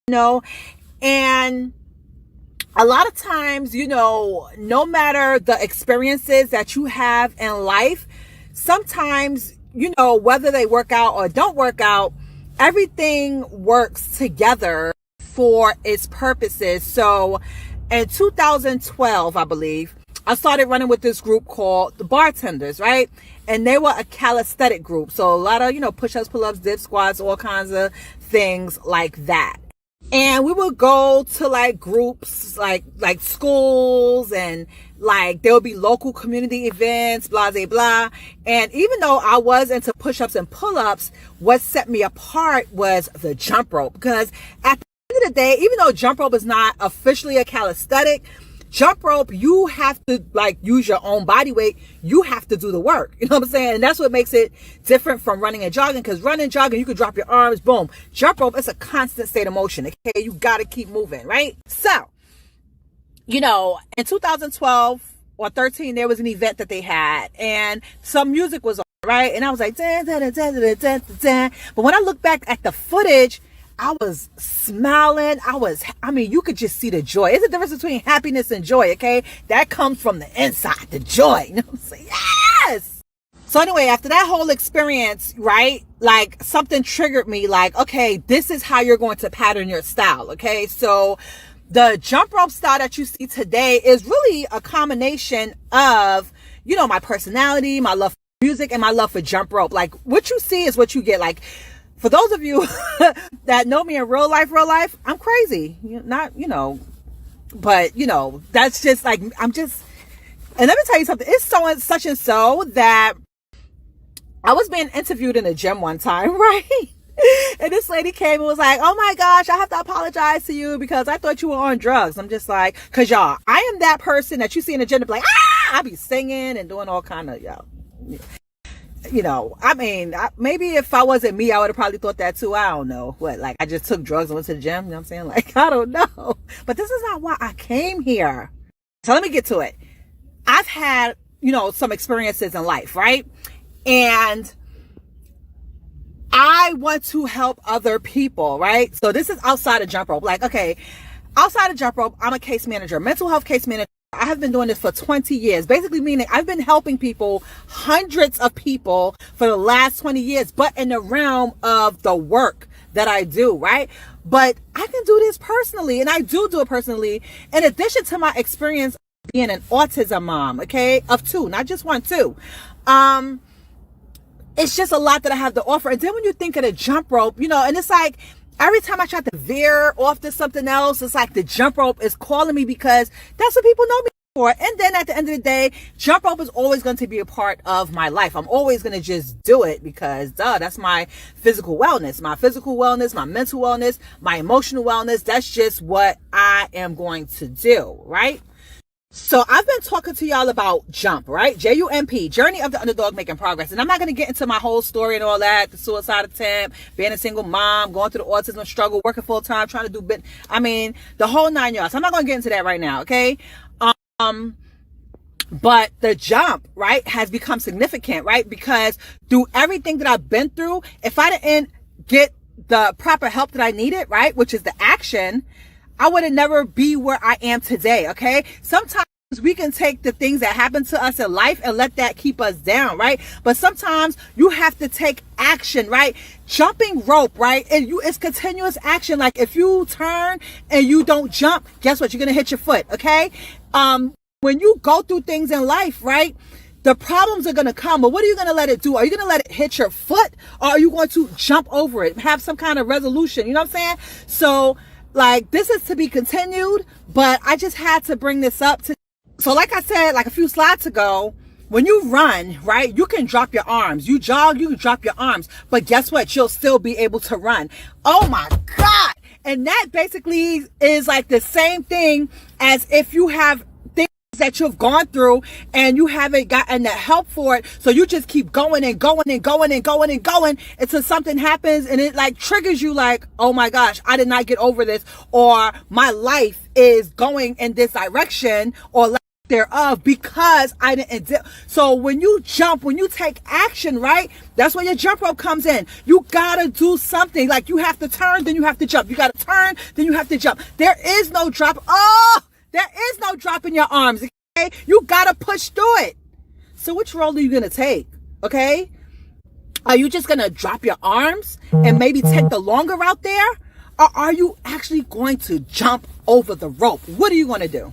know, and a lot of times, no matter the experiences that you have in life, sometimes, whether they work out or don't work out, everything works together for its purposes. So in 2012, I believe, I started running with this group called the Bartenders, right? And they were a calisthenic group. So a lot of, push-ups, pull-ups, dip squats, all kinds of things like that. And we would go to like groups, like schools, and like there would be local community events, blah, blah, blah. And even though I was into push-ups and pull-ups, what set me apart was the jump rope. Because at the end of the day, even though jump rope is not officially a calisthenic, jump rope, you have to like use your own body weight. You have to do the work. You know what I'm saying? And that's what makes it different from running and jogging, because running, jogging, you can drop your arms, boom. Jump rope, it's a constant state of motion. Okay. You got to keep moving, right? So, in 2012 or 13, there was an event that they had and some music was on, right? And I was like, dun, dun, dun, dun, dun, dun, dun. But when I look back at the footage, I was smiling. You could just see the joy. It's a difference between happiness and joy, okay? That comes from the inside, the joy. You know what I'm saying? Yes! So anyway, after that whole experience, right? Like something triggered me like, okay, this is how you're going to pattern your style, okay? So the jump rope style that you see today is really a combination of, my personality, my love for music, and my love for jump rope. Like what you see is what you get. Like, for those of you that know me in real life, I'm crazy. But that's just like, and let me tell you something. It's such and so that I was being interviewed in a gym one time, right? And this lady came and was like, oh my gosh, I have to apologize to you because I thought you were on drugs. I'm just like, cause y'all, I am that person that you see in the gym, like, I be singing and doing all kind of, maybe if I wasn't me, I would have probably thought that too. I don't know. Like I just took drugs and went to the gym. You know what I'm saying? Like, I don't know. But this is not why I came here. So let me get to it. I've had, some experiences in life, right? And I want to help other people, right? So this is outside of jump rope. Like, okay, outside of jump rope, I'm a case manager, mental health case manager. I have been doing this for 20 years, basically meaning I've been helping people, hundreds of people for the last 20 years, but in the realm of the work that I do, right? But I can do this personally, and I do it personally, in addition to my experience being an autism mom, okay, of two, not just one, two. It's just a lot that I have to offer. And then when you think of the jump rope, and it's like, every time I try to veer off to something else, it's like the jump rope is calling me because that's what people know me for. And then at the end of the day, jump rope is always going to be a part of my life. I'm always going to just do it because, that's my physical wellness, my mental wellness, my emotional wellness. That's just what I am going to do, right? So I've been talking to y'all about J.U.M.P, right? J.U.M.P, Journey of the Underdog Making Progress. And I'm not going to get into my whole story and all that, the suicide attempt, being a single mom, going through the autism struggle, working full time, trying to do the whole 9 yards. I'm not going to get into that right now, okay? But the jump, right, has become significant, right? Because through everything that I've been through, if I didn't get the proper help that I needed, right, which is the action, I would have never be where I am today, okay? Sometimes we can take the things that happen to us in life and let that keep us down, right? But sometimes you have to take action, right? Jumping rope, right? It's continuous action. Like if you turn and you don't jump, guess what? You're going to hit your foot, okay? When you go through things in life, right? The problems are going to come, but what are you going to let it do? Are you going to let it hit your foot, or are you going to jump over it, have some kind of resolution? You know what I'm saying? So, like, this is to be continued, but I just had to bring this up. So like I said, like a few slides ago, when you run, right, you can drop your arms. You jog, you can drop your arms. But guess what? You'll still be able to run. Oh my God. And that basically is like the same thing as if you have things that you've gone through and you haven't gotten the help for it. So you just keep going and going and going and going and going until something happens and it like triggers you like, oh my gosh, I did not get over this, or my life is going in this direction, or thereof because I didn't. So when you jump, when you take action, right? That's where your jump rope comes in. You gotta do something. Like you have to turn, then you have to jump. You gotta turn, then you have to jump. There is no drop. Oh, there is no drop in your arms. Okay, you gotta push through it. So which role are you gonna take? Okay, are you just gonna drop your arms and maybe take the longer route there, or are you actually going to jump over the rope? What are you gonna do?